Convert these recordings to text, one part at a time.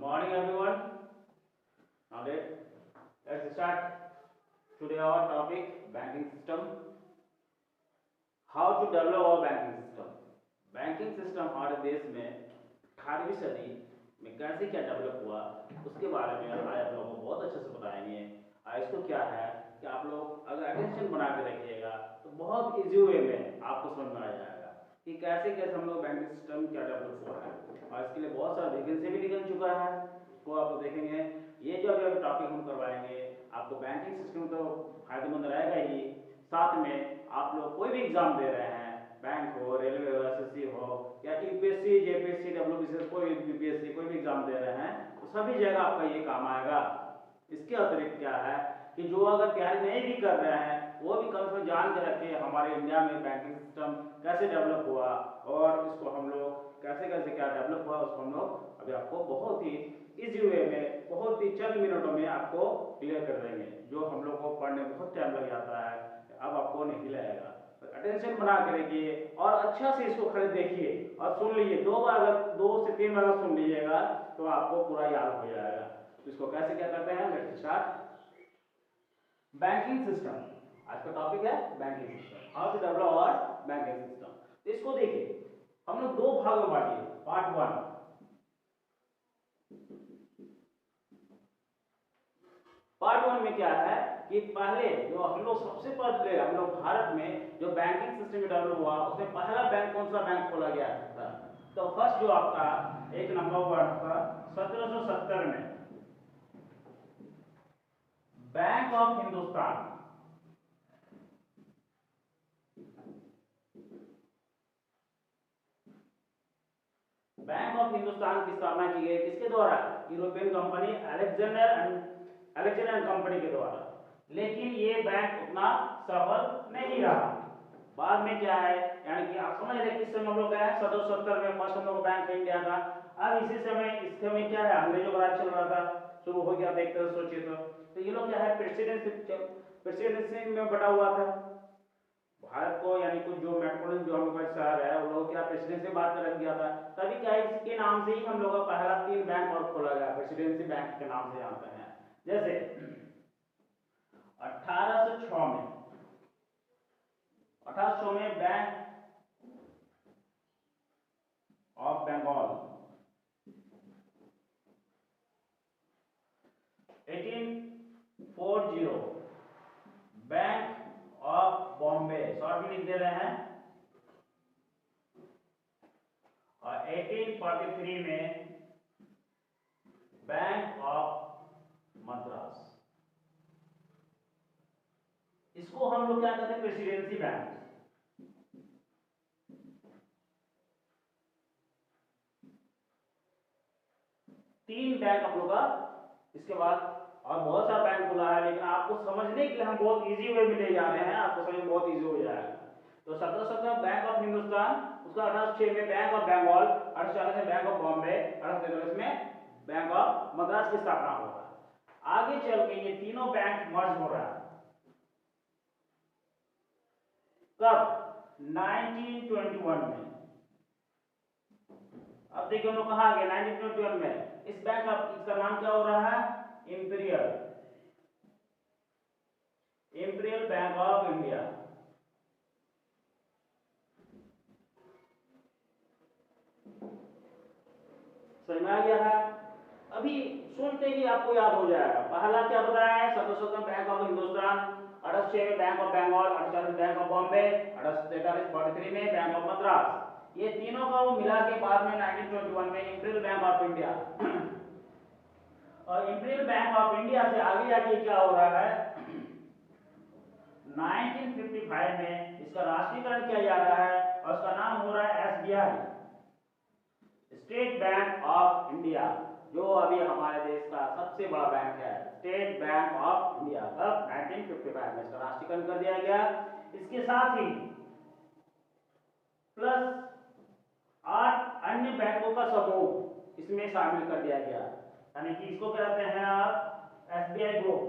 morning everyone. Now let's start today our topic banking system. How to develop our banking system. Banking system हमारे देश में 18वीं सदी में कैसे क्या डेवलप हुआ उसके बारे में आज आप लोगों को बहुत अच्छे से बताएंगे। इसको क्या है कि आप लोग अगर अटेंशन बना के रखिएगा तो बहुत इजी वे में आपको समझ में आ जाएगा कि कैसे कैसे हम लोग बैंकिंग सिस्टम क्या डेवलप हुआ है। और इसके लिए बहुत सारा वैकेंसी भी निकल चुका है, उसको आप लोग देखेंगे। ये जो अभी टॉपिक हम करवाएंगे आपको बैंकिंग सिस्टम तो फायदेमंद रहेगा ही, साथ में आप लोग कोई भी एग्जाम दे रहे हैं, बैंक हो, रेलवे हो, एसएससी हो या यूपीएससी, जेपीएससी, डब्ल्यूबीसीएस, कोई यूपीएससी कोई भी एग्जाम दे रहे हैं तो सभी जगह आपका ये काम आएगा। इसके अतिरिक्त क्या है कि जो अगर तैयारी नहीं भी कर रहे हैं वो भी कम से कम जान के रखिए हमारे इंडिया में बैंकिंग सिस्टम कैसे डेवलप हुआ और इसको हम लोग कैसे कैसे क्या डेवलप हुआ उसको हम लोग अभी आपको बहुत ही इजी वे में बहुत ही चंद मिनटों में आपको क्लियर कर देंगे। जो हम लोग को पढ़ने बहुत टाइम लग जाता है अब आपको नहीं लगेगा। अटेंशन बना के रखिए और अच्छा से इसको खड़े देखिए और सुन लीजिए। 2 बार अगर 2 से 3 बार सुन लीजिएगा तो आपको पूरा याद हो जाएगा। तो इसको कैसे क्या करते हैं, लेट्स स्टार्ट। बैंकिंग सिस्टम आज का टॉपिक है banking system, how to develop our banking system. तो इसको देखिए हम लोग 2 भाग में बांटिए। पार्ट 1, पार्ट 1 में क्या है कि पहले जो हम लोग सबसे पहले हम लोग भारत में जो बैंकिंग सिस्टम डेवलप हुआ उसमें पहला बैंक कौन सा बैंक खोला गया था। तो फर्स्ट जो आपका एक नंबर 1 था 1770 में Bank of Hindustan. Bank of Hindustan की स्थापना की गई किसके द्वारा, European company Alexander and company के द्वारा। लेकिन ये बैंक उतना सफल नहीं रहा। बाद में क्या है यानी कि आप समझ रहे किस समय हम लोग गए 1770 में फर्स्ट हम लोग बैंक इंडिया का। अब इसी समय इस समय क्या है अंग्रेजों का राज चल रहा था, शुरू हो गया था एक तरह सोचिए तो ये लोग क्या है प्रेसिडेंसी में बटा हुआ था भारत को, यानी कुछ जो मेट्रोपोलिटन जो हम लोग का शहर है वो लोग क्या प्रेसिडेंसी बात कर रख दिया था। तभी क्या इसके नाम से ही हम लोग का पहला 3 बैंक और खोला गया, प्रेसिडेंसी बैंक के नाम से जानते हैं। जैसे 1806 में Bank of Bengal, 1840 Bank of Bombay, short में लिख दे रहे हैं, और 1843 में बैंक ऑफ मद्रास। इसको हम लोग क्या कहते हैं प्रेसिडेंसी बैंक। तीन बैंक आप लोग का इसके बाद और बहुत सारा बैंक खुला है, लेकिन आपको समझने के लिए हम बहुत इजी वे में ले जा रहे हैं, आपको समझ में बहुत इजी हो जाएगा। तो 1770 बैंक ऑफ हिंदुस्तान, उसका 1806 में बैंक ऑफ बंगाल, 1840 में बैंक ऑफ बॉम्बे, 1843 में बैंक ऑफ मद्रास की स्थापना हो रहा है। आगे चल के ये तीनों बैंक मर्ज हो रहा है कब 1921 में। अब देखिए हम लोग कहाँ आ गए 1921 में। इस बैंक का इसका नाम क्या हो रहा है, इंपीरियल बैंक ऑफ इंडिया। समझ में आ गया है। अभी सुनते ही आपको याद हो जाएगा। पहला क्या बताया है 1770 बैंक ऑफ हिंदुस्तान, 1806 में Bank of Bengal, 1840 Bank of Bombay, 1843 में बैंक ऑफ मद्रास। ये तीनों का वो मिला के बाद में 1921 में इंपीरियल बैंक ऑफ इंडिया। और इंपीरियल बैंक ऑफ इंडिया से आगे जाके क्या हो रहा है 1955 में इसका राष्ट्रीयकरण किया जा रहा है और उसका नाम हो रहा है SBI, state bank of India, जो अभी हमारे देश का सबसे बड़ा बैंक है, स्टेट बैंक ऑफ इंडिया। कब 1955 में इसका राष्ट्रीयकरण कर दिया गया। इसके साथ ही प्लस 8 अन्य बैंकों का समूह इसमें शामिल कर दिया गया, यानी कि इसको कहते हैं आप एसबीआई ग्रुप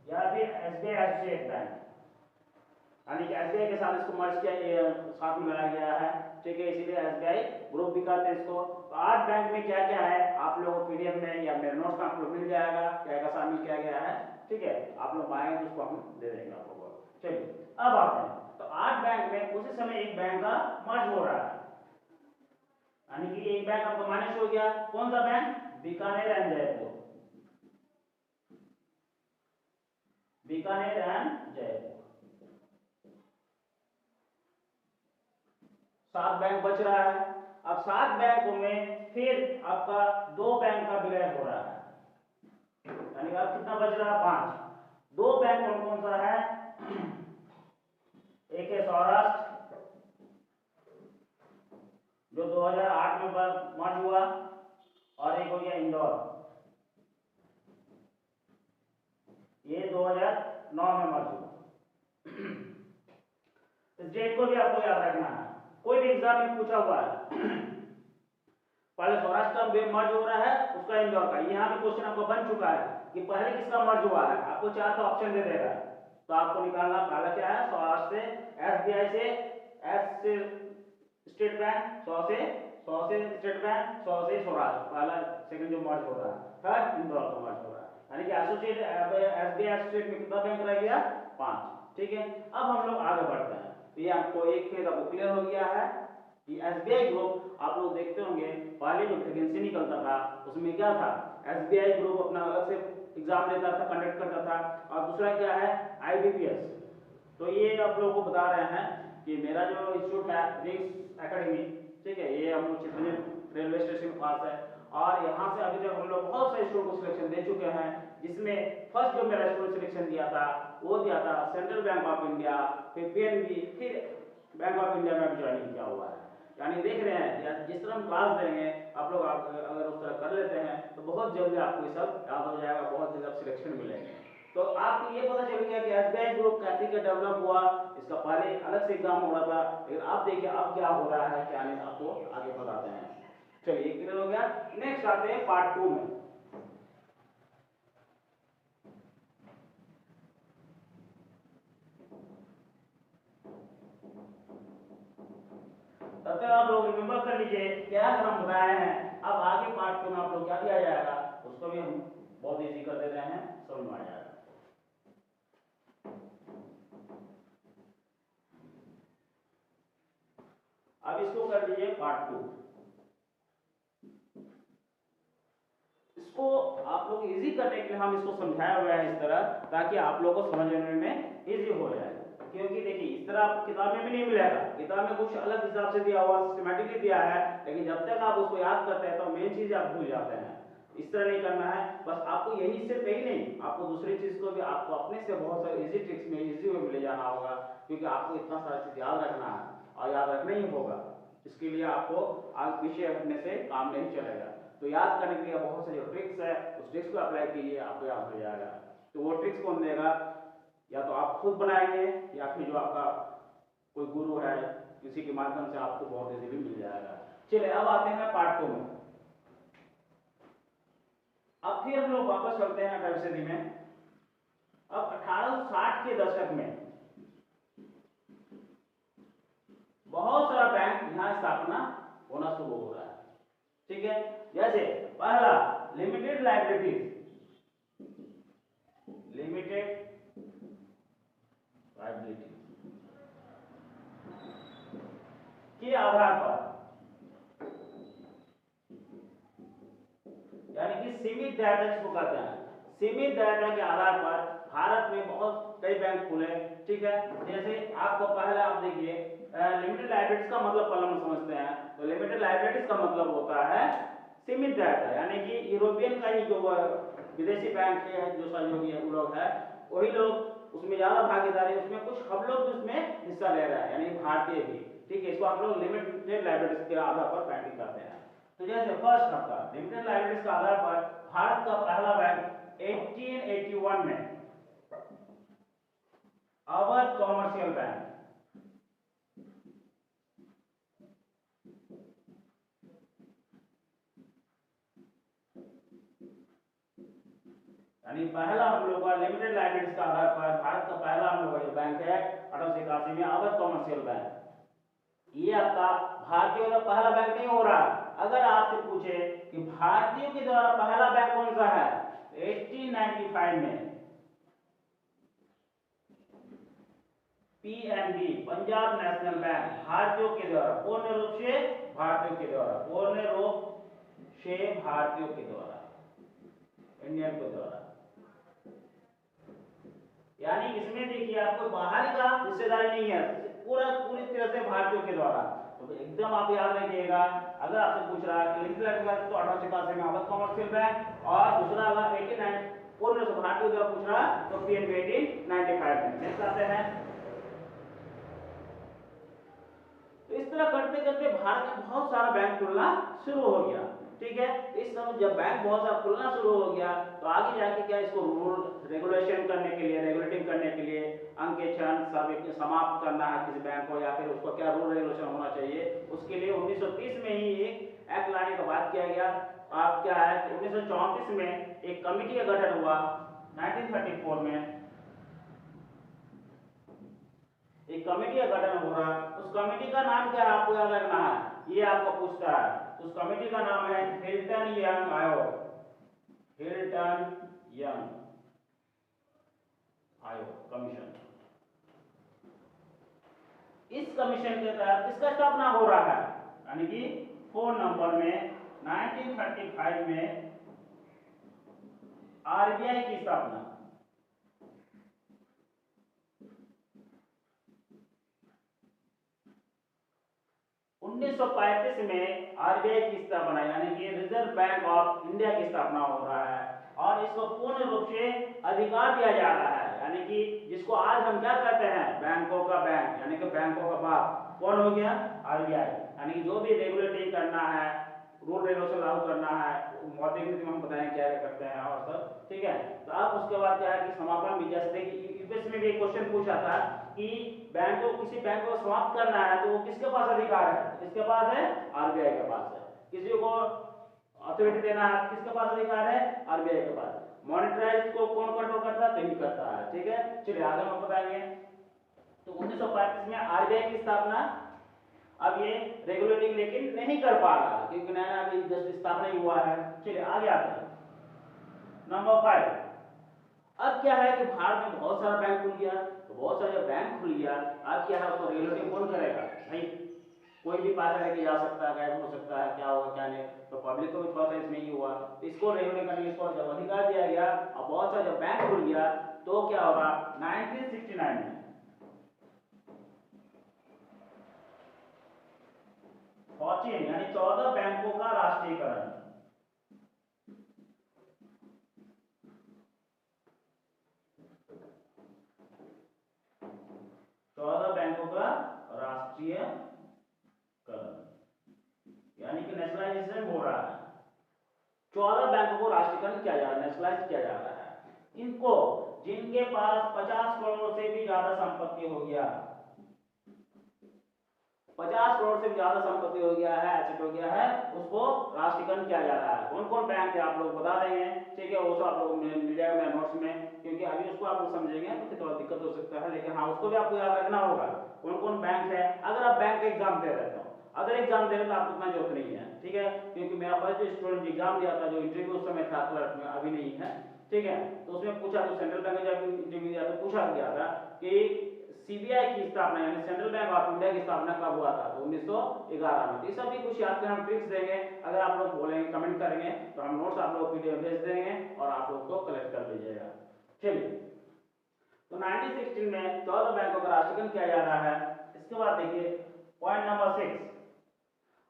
या फिर एसबीआई एसोसिएट बैंक, यानी कि एसबीआई के साथ इसको मर्ज किया साथ में लाया गया है, ठीक है, इसीलिए एसबीआई ग्रुप भी भी कहते हैं इसको। तो 8 बैंक में क्या क्या है आप लोगों को पीडीएफ में या मेरे नोट्स में आप लोग मिल जाएगा, क्या क्या शामिल किया गया है, ठीक है। आप लोग आएंगे तो उसको हम दे देंगे आप लोगों को। चलिए अब आते हैं, तो 8 बैंक में उसी समय एक बैंक का मर्ज हो रहा है, यानी कि एक बैंक आपका माइनस हो गया। कौन सा bank? Bikaner and Jaipur, Bikaner and Jaipur. 7 bank बच रहा है। अब 7 बैंकों में फिर आपका 2 बैंक का विलय हो रहा है, यानी कि अब कितना बच रहा है? 5। 2 बैंक कौन कौन सा है? एक है सौराष्ट्र जो 2008 में मर्ज हुआ, और एक हो गया इंदौर, ये 2009 में मर्ज हुआ। इस डेट को भी आपको याद रखना है, कोई भी एग्जाम में पूछा हुआ है। पहले सौराष्ट्र का मर्ज हो रहा है, उसका इंदौर का। यहाँ भी क्वेश्चन आपको बन चुका है कि पहले किसका मर्ज हुआ है, आपको 4 का ऑप्शन दे देगा, तो आपको निकालना पहला क्या है? सौराष्ट्र से एसबीआई से, एस से स्टेट बैंक, 100 से स्टेट बैंक, 100 से सौराष्ट्र, पहला सेकंड जो मर्ज हो रहा है। थर्ड इंदौर का मर्ज हो रहा है, यानी कि एसोसिएट एसबीआई एसोसिएट में कितना बैंक रह गया? 5। ठीक है, अब हम लोग आगे बढ़ते हैं। तो ये आपको एक फेज आपको क्लियर हो गया है कि एसबीआई ग्रुप, आप लोग देखते होंगे पहले जो वैकेंसी निकलता था उसमें क्या था? एसबीआई ग्रुप अपना अलग से एग्जाम लेता था, कंडक्ट करता था, और दूसरा क्या है? आईबीपीएस। तो ये आप लोगों को बता रहे हैं कि मेरा जो इंस्टीट्यूट है रिंग्स एकेडमी, ठीक है, ये हम लोग चितनी रेलवे स्टेशन के पास है, और यहाँ से अभी तक हम लोग बहुत सारे स्टूडेंट को सिलेक्शन दे चुके हैं, जिसमें फर्स्ट जो मेरा स्टूडेंट सिलेक्शन दिया था वो दिया था सेंट्रल बैंक ऑफ इंडिया, फिर पीएनबी, फिर बैंक ऑफ इंडिया में भी ज्वाइनिंग किया हुआ है। यानी देख रहे हैं जिस तरह हम क्लास देंगे आप लोग, अगर उस तरह कर लेते हैं तो बहुत जल्दी आपको ये सब याद हो जाएगा, बहुत जल्दी आप सिलेक्शन मिलेंगे। तो आपको ये पता चल गया कि एसबीआई ग्रुप कैसे का डेवलप हुआ, इसका पहले अलग से एग्जाम हो रहा था, लेकिन आप देखिए अब क्या हो रहा है, क्या नहीं, आपको आगे बताते हैं। चलिए क्लियर हो गया। नेक्स्ट आते हैं पार्ट 2 में। तब तक आप लोग रिमेंबर कर लीजिए क्या हम बताए हैं। अब आगे पार्ट 2 में आप लोग क्या दिया जाएगा उसको भी हम बहुत इजी कर दे रहे हैं, समझ में आ जाएगा। अब इसको कर लीजिए पार्ट 2। इसको आप लोग इजी करने के लिए हम इसको समझाया हुआ है इस तरह, ताकि आप लोगों को समझने में इजी हो जाए। क्योंकि देखिए इस तरह आपको किताब में भी नहीं मिलेगा, किताब में कुछ अलग हिसाब से दिया हुआ, सिस्टमैटिकली दिया है, लेकिन जब तक आप उसको याद करते हैं तो मेन चीज आप भूल जाते हैं। इस तरह नहीं करना है, बस आपको यही सिर्फ यही नहीं, आपको दूसरी चीज को भी आपको अपने से बहुत सारे इजी ट्रिक्स में इजी वे में ले जाना होगा, क्योंकि आपको इतना सारा चीज याद रखना है, और याद रखना ही होगा। इसके लिए आपको आगे पीछे हटने से काम नहीं चलेगा। तो याद करने के लिए बहुत सारी ट्रिक्स है, उस ट्रिक्स को अप्लाई कीजिए, आपको याद हो जाएगा। तो वो ट्रिक्स कौन देगा? या तो आप खुद बनाएंगे, या फिर जो आपका कोई गुरु है किसी के माध्यम से आपको बहुत इजीली मिल जाएगा। चलिए अब आते हैं पार्ट 2 में। अब फिर हम लोग वापस चलते हैं डायवर्सिटी में। अब 1860 के दशक में बहुत सारा बैंक यहाँ स्थापना होना शुरू हो रहा है, ठीक है। जैसे पहला लिमिटेड लाइबिलिटीज, लिमिटेड लाइबिलिटीज के आधार पर, यानी कि सीमित दायरा जिसको कहते हैं, सीमित दायरा के आधार पर भारत में बहुत कई बैंक खुले, ठीक है। जैसे आपको पहला आप देखिए लिमिटेड लाइबिलिटीज का मतलब पहले हम समझते हैं। तो लिमिटेड लाइबिलिटीज का मतलब होता है सीमित दायरा, यानी कि यूरोपियन का ही जो विदेशी बैंक के जो सहयोगी लोग है वही लोग उसमें ज्यादा भागीदारी, उसमें कुछ हम लोग भी उसमें हिस्सा ले रहे हैं, यानी भारतीय भी, ठीक है। इसको आप लोग लिमिटेड लाइबिलिटीज के आधार पर बैंकिंग करते हैं। तो जैसे फर्स्ट आपका लिमिटेड लाइबिलिटीज के आधार पर भारत का पहला बैंक 1881 में अवध कॉमर्शियल बैंक, यानी पहला हम लोग का लिमिटेड लाइबिलिटीज के आधार पर भारत का पहला हम लोग का जो बैंक है 1881 में अवध कॉमर्शियल बैंक। ये आपका भारतीय का पहला बैंक नहीं हो रहा, कि भारतीयों के द्वारा पहला बैंक कौन सा है 1895 में पीएनबी पंजाब नेशनल बैंक भारतीयों के द्वारा पूर्ण रूप से भारतीयों के द्वारा पूर्ण रूप से भारतीयों के द्वारा इंडियन के द्वारा यानी इसमें देखिए आपको बाहर का हिस्सेदारी नहीं है पूरी तरह से भारतीयों के द्वारा। तो एकदम आप याद रखिएगा अगर आपसे पूछ रहा है कि तो 1881 में अवध कमर्शियल बैंक और दूसरा अगर 89 पूर्ण से भारतीयों के द्वारा पूछ रहा तो पीएनबी 1895 में नेक्स्ट आते हैं। तो इस तरह करते करते भारत में बहुत सारा बैंक खुलना शुरू हो गया। ठीक है, इस समय जब बैंक बहुत सारा खुलना शुरू हो गया तो आगे जाके क्या इसको रूल रेगुलेशन करने के लिए रेगुलेटिंग करने के लिए अंकेक्षण सब समाप्त करना है किसी बैंक को या फिर उसको क्या रूल रेगुलेशन होना चाहिए उसके लिए 1930 में ही एक एक्ट लाने का बात किया गया। आप क्या है 1934 में एक कमेटी का गठन हुआ 1934 में एक कमेटी का गठन हो रहा उस कमेटी का नाम क्या है आपको याद रखना है ये आपको पूछता है। उस कमेटी का नाम है हिल्टन यंग आयोग हिल्टन यंग आयोग कमीशन। इस कमीशन के तहत इसका स्थापना हो रहा है यानी कि 4 नवंबर में 1935 में आरबीआई की स्थापना 1935 में आरबीआई की स्थापना यानी कि रिजर्व बैंक ऑफ इंडिया की स्थापना हो रहा है और इसको पूर्ण रूप से अधिकार दिया जा रहा है यानी कि जिसको आज हम क्या कहते हैं बैंकों का बैंक यानी कि बैंकों का बाप कौन हो गया आरबीआई यानी कि जो भी रेगुलेटिंग करना है रूल रेगुलेशन लागू करना है मौद्रिक नीति में हम बताएंगे क्या क्या करते हैं और सब। ठीक है, तो अब उसके बाद क्या है कि समापन भी जैसे कि यूपीएससी में भी एक क्वेश्चन पूछा था कि बैंक को किसी बैंक को समाप्त करना है तो वो किसके पास अधिकार है किसके पास है आरबीआई के पास है। किसी को अथॉरिटी देना है किसके पास अधिकार है आरबीआई के पास। मॉनेटाइज को कौन कंट्रोल करता है नहीं करता है। ठीक है, चलिए आगे हम बताएंगे। तो 1935 में आरबीआई की स्थापना अब ये रेगुलेटिंग लेकिन नहीं कर पा रहा क्योंकि नया अभी जस्ट स्थापना ही हुआ है। चलिए आगे आते हैं नंबर 5। अब क्या है कि भारत में बहुत सारा बैंक खुल गया तो बहुत सारा जब बैंक खुल गया अब क्या है उसको रेगुलेटिंग कौन करेगा भाई कोई भी पैसा लेके जा सकता है गायब हो सकता है क्या होगा क्या नहीं। तो पब्लिक को भी थोड़ा सा इसमें ही हुआ तो इसको रेगुलेट करने इसको जब अधिकार दिया गया और बहुत सारा जब बैंक खुल गया तो क्या होगा 1969 में यानी 14 बैंकों का राष्ट्रीयकरण 14 बैंकों का राष्ट्रीयकरण यानी कि नेशनलाइजेशन हो रहा है। 14 बैंकों को राष्ट्रीयकरण किया जा रहा है नेशनलाइज किया जा रहा है। इनको जिनके पास 50 करोड़ से भी ज्यादा संपत्ति हो गया 50 करोड़ से ज्यादा संपत्ति हो गया है एसेट हो गया है उसको राष्ट्रीयकरण किया जा रहा है। कौन कौन बैंक है आप लोग बता देंगे। ठीक है, वो सब आप लोग मिल जाएगा मेरे नोट्स में क्योंकि अभी उसको आप लोग समझेंगे तो थोड़ा दिक्कत हो सकता है लेकिन हाँ उसको भी आपको याद रखना होगा कौन कौन बैंक है। अगर आप बैंक का एग्जाम दे रहे हो अगर एग्जाम दे रहे तो आपको उतना जरूरत नहीं है। ठीक है, क्योंकि मेरा फर्स्ट जो स्टूडेंट एग्जाम दिया था जो इंटरव्यू उस समय था क्लर्क में अभी नहीं है। ठीक है, तो उसमें पूछा तो सेंट्रल बैंक जब इंटरव्यू दिया तो पूछा गया था कि सीबीआई की स्थापना यानी सेंट्रल बैंक ऑफ इंडिया की स्थापना कब हुआ था तो 1911 में। ये सब भी कुछ याद करना ट्रिक्स देंगे अगर आप लोग बोलेंगे कमेंट करेंगे तो हम नोट्स आप लोग पीडीएफ भेज देंगे और आप लोग को कलेक्ट कर लीजिएगा। चलिए, तो 1916 में 14 बैंकों का राष्ट्रीयकरण किया जा रहा है। इसके बाद देखिए पॉइंट नंबर 6।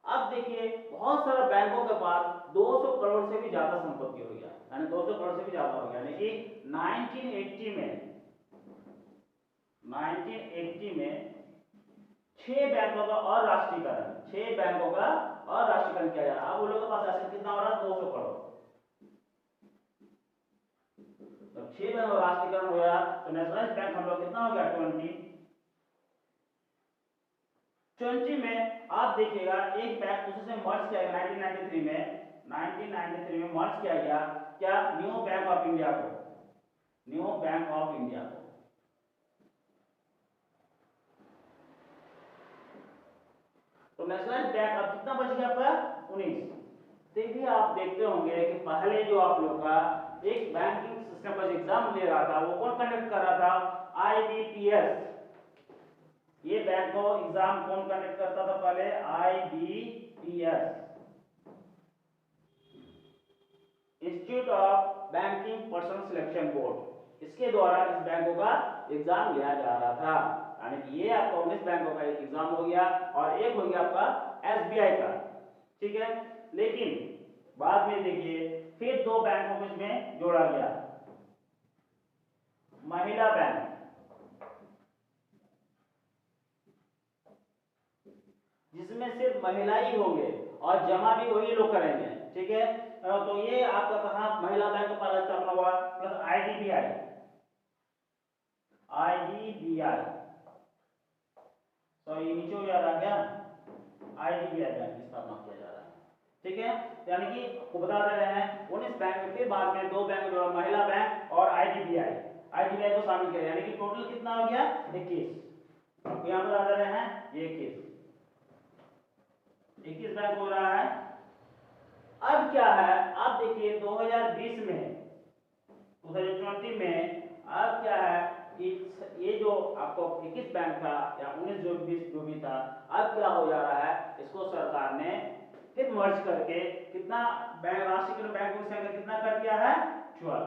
अब देखिए बहुत सारे बैंकों के पास 200 करोड़ से भी ज्यादा संपत्ति हो गया यानी 200 करोड़ से भी ज्यादा हो गया यानी कि 1980 में 6 बैंकों का और राष्ट्रीयकरण 6 बैंकों का और राष्ट्रीयकरण किया जा रहा है। अब वो लोगों के पास ऐसे कितना हो रहा है 200 करोड़। तो 6 बैंकों का राष्ट्रीयकरण हो गया तो नेशनलाइज्ड बैंक हम लोग कितना हो गया 20 में आप देखिएगा एक बैंक दूसरे से मर्ज किया गया 1993 में मर्ज किया गया क्या न्यू बैंक ऑफ इंडिया को न्यू बैंक ऑफ इंडिया को। तो नेशनलाइज्ड बैंक अब कितना बच गया आपका 19। तो भी आप देखते होंगे कि पहले जो आप लोग का एक बैंकिंग सिस्टम का एग्जाम ले रहा था वो कौन कंडक्ट कर रहा था, IBPS। ये बैंक को एग्जाम कौन कंडक्ट करता था पहले, IBPS, institute of banking person selection board. इसके द्वारा इस बैंकों का एग्जाम लिया जा रहा था। यानी कि ये आपका 19 बैंकों का एक एग्जाम हो गया और एक हो गया आपका SBI का, ठीक है। लेकिन बाद में देखिए फिर दो बैंकों को इसमें जोड़ा गया, महिला बैंक, जिसमें सिर्फ महिला ही होंगे और जमा भी वही लोग करेंगे, ठीक है। तो ये आपका कहा महिला बैंक का पहला स्थापना हुआ, प्लस IDBI, तो ये नीचे हो जा रहा क्या, IDBI बैंक की स्थापना किया जा रहा है, ठीक है। यानी कि आपको बता दे रहे हैं 19 बैंक के बाद में दो बैंक जो महिला बैंक और IDBI को शामिल किया, यानी कि टोटल कितना हो गया 21। आपको यहाँ बता दे रहे हैं ये 21 बैंक हो रहा है। अब क्या है, अब देखिए 2020 में 2020 में अब क्या है कि ये जो आपको 21 बैंक था या 19 जो 20 जो भी था, अब क्या हो जा रहा है, इसको सरकार ने फिर मर्ज करके कितना बैंक राष्ट्रीय बैंकों की संख्या कितना कर दिया है, 12।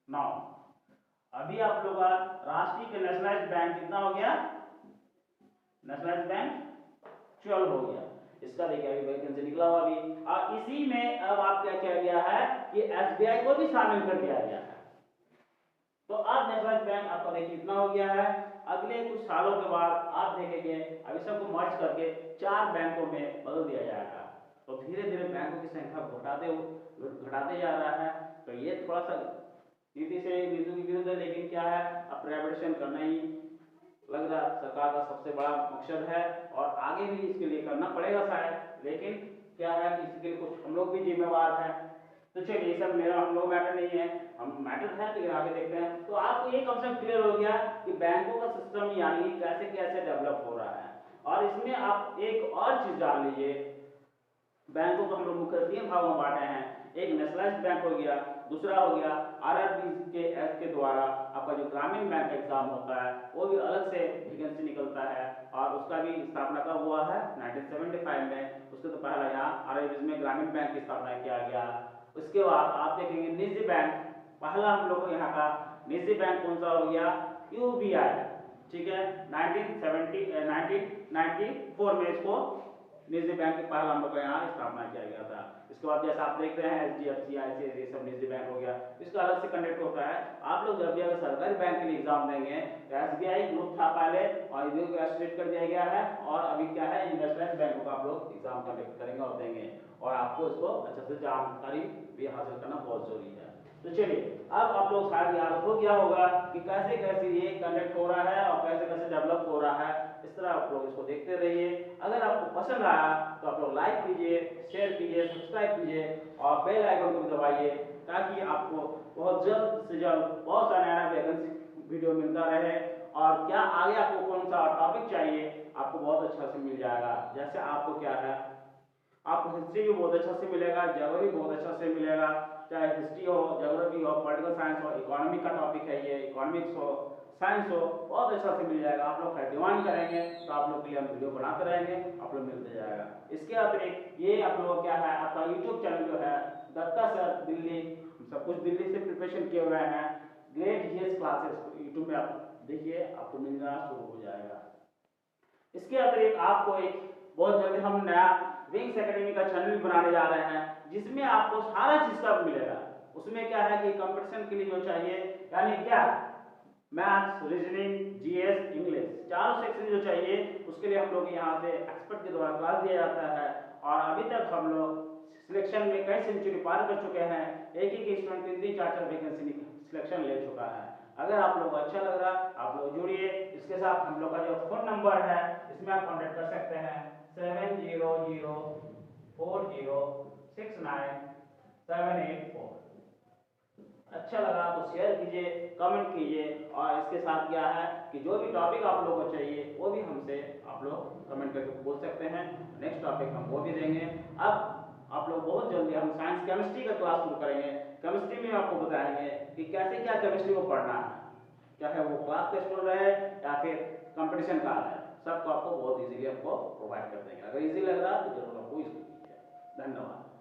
9 अभी आप लोग का राष्ट्रीय नेशनलाइज्ड बैंक कितना हो गया, नेशनलाइज्ड बैंक 12 हो गया। इसका देखिए अभी वैकेंसी निकला हुआ अभी, और इसी में अब आप क्या किया गया है कि SBI को भी शामिल कर दिया गया है। तो अब नेशनलाइज्ड बैंक आपका देखिए इतना हो गया है। अगले कुछ सालों के बाद आप देखेंगे अभी सबको मर्ज करके 4 बैंकों में बदल दिया जाएगा। तो धीरे धीरे बैंकों की संख्या घटाते जा रहा है। तो ये थोड़ा सा नीति के विरुद्ध है, लेकिन क्या है अब प्राइवेटाइजेशन करना ही लग रहा सरकार का सबसे बड़ा मकसद है और आगे भी इसके लिए करना पड़ेगा शायद, लेकिन क्या है कि इसके लिए कुछ हम लोग भी जिम्मेवार हैं। तो चलिए ये सब मेरा हम लोग मैटर नहीं है, हम मैटर है लेकिन आगे देखते हैं। तो आपको ये कंसेप्ट क्लियर हो गया कि बैंकों का सिस्टम यानी कैसे कैसे डेवलप हो रहा है। और इसमें आप एक और चीज जान लीजिए, बैंकों को हम लोग मुख्य 3 भागों में बांटे हैं। एक नेशनलाइज्ड बैंक हो गया, दूसरा हो गया RRB के एक्ट के द्वारा आपका जो ग्रामीण बैंक का एग्जाम होता है वो भी अलग से वैकेंसी निकलता है और उसका भी स्थापना कब हुआ है 1975 में। उसके तो पहला यहाँ RRB में ग्रामीण बैंक की स्थापना किया गया। उसके बाद आप देखेंगे निजी बैंक, पहला हम लोग को यहाँ का निजी बैंक कौन सा हो गया, UBI, ठीक है। 1994 में इसको निजी बैंक के पहला हम लोग का यहाँ स्थापना किया गया था। इसके बाद जैसा आप देख रहे हैं HDFC, ICICI ये सब निजी बैंक हो गया, इसका अलग से कंडक्ट होता है। आप लोग जब भी अगर सरकारी बैंक के लिए एग्जाम देंगे तो SBI ग्रुप था पहले और इनको एसोसिएट कर दिया गया है और अभी क्या है इन्वेस्टमेंट बैंकों का आप लोग एग्जाम कंडक्ट करेंगे और देंगे और आपको इसको अच्छे से जानकारी भी हासिल करना बहुत जरूरी है। तो चलिए अब आप लोग शायद याद हो गया होगा कि कैसे कैसे ये कंडक्ट हो रहा है और कैसे कैसे डेवलप हो रहा है। इस तरह आप लोग इसको देखते रहिए। अगर आपको पसंद आया तो आप लोग लाइक कीजिए, शेयर कीजिए, सब्सक्राइब कीजिए और बेल आइकन को भी दबाइए ताकि आपको बहुत जल्द से जल्द बहुत सारा नया वैकेंसी वीडियो मिलता रहे। और क्या आगे आपको कौन सा टॉपिक चाहिए आपको बहुत अच्छा से मिल जाएगा। जैसे आपको क्या है, आपको हिस्ट्री भी बहुत अच्छा से मिलेगा, ज्योग्राफी बहुत अच्छा से मिलेगा, चाहे हिस्ट्री हो, ज्योग्राफी हो, पॉलिटिकल साइंस हो, इकोनॉमी का टॉपिक है ये, इकोनॉमिक्स हो, साइंस हो, बहुत अच्छा से मिल जाएगा। आप लोग डिमांड करेंगे तो आप लोग के लिए हम वीडियो बनाते रहेंगे, आप लोग मिलते जाएगा। इसके अतिरिक्त ये आप लोग क्या है आपका यूट्यूब चैनल जो है दत्ता सर दिल्ली, सब कुछ दिल्ली से प्रिपरेशन किए हुए हैं, ग्रेट GS क्लासेस यूट्यूब में आप देखिए, आपको मिलना शुरू हो जाएगा। इसके अतिरिक्त आपको एक बहुत जल्दी हम नया विंग्स एकेडमी का चैनल भी बनाने जा रहे हैं जिसमें आपको सारा चीज का मिलेगा। उसमें क्या है कि कंपटीशन के लिए जो चाहिए यानी क्या मैथ्स, रीजनिंग, GS, इंग्लिश चारों सेक्शन जो चाहिए उसके लिए हम लोग यहाँ से एक्सपर्ट के द्वारा क्लास दिया जाता है। और अभी तक हम लोग सिलेक्शन में कई सेंचुरी पार कर चुके हैं, एक एक स्टूडेंट 3-3, 4-4 वैकेंसी सिलेक्शन ले चुका है। अगर आप लोग अच्छा लग रहा आप लोग जुड़िए। इसके साथ हम लोग का जो फोन नंबर है इसमें आप कॉन्टेक्ट कर सकते हैं 7004069784। अच्छा लगा तो शेयर कीजिए, कमेंट कीजिए और इसके साथ क्या है कि जो भी टॉपिक आप लोगों को चाहिए वो भी हमसे आप लोग कमेंट करके बोल सकते हैं, नेक्स्ट टॉपिक हम वो भी देंगे। अब आप लोग बहुत जल्दी कि हम साइंस केमिस्ट्री का क्लास शुरू करेंगे। केमिस्ट्री में आपको बताएंगे कि कैसे क्या केमिस्ट्री को पढ़ना है, चाहे वो क्लास टेस्ट हो रहे या फिर कंपटीशन का है, सबको आपको बहुत इजीली आपको प्रोवाइड कर देंगे। अगर इजी लग रहा है तो जरूर आपको इसको कीजिए। धन्यवाद।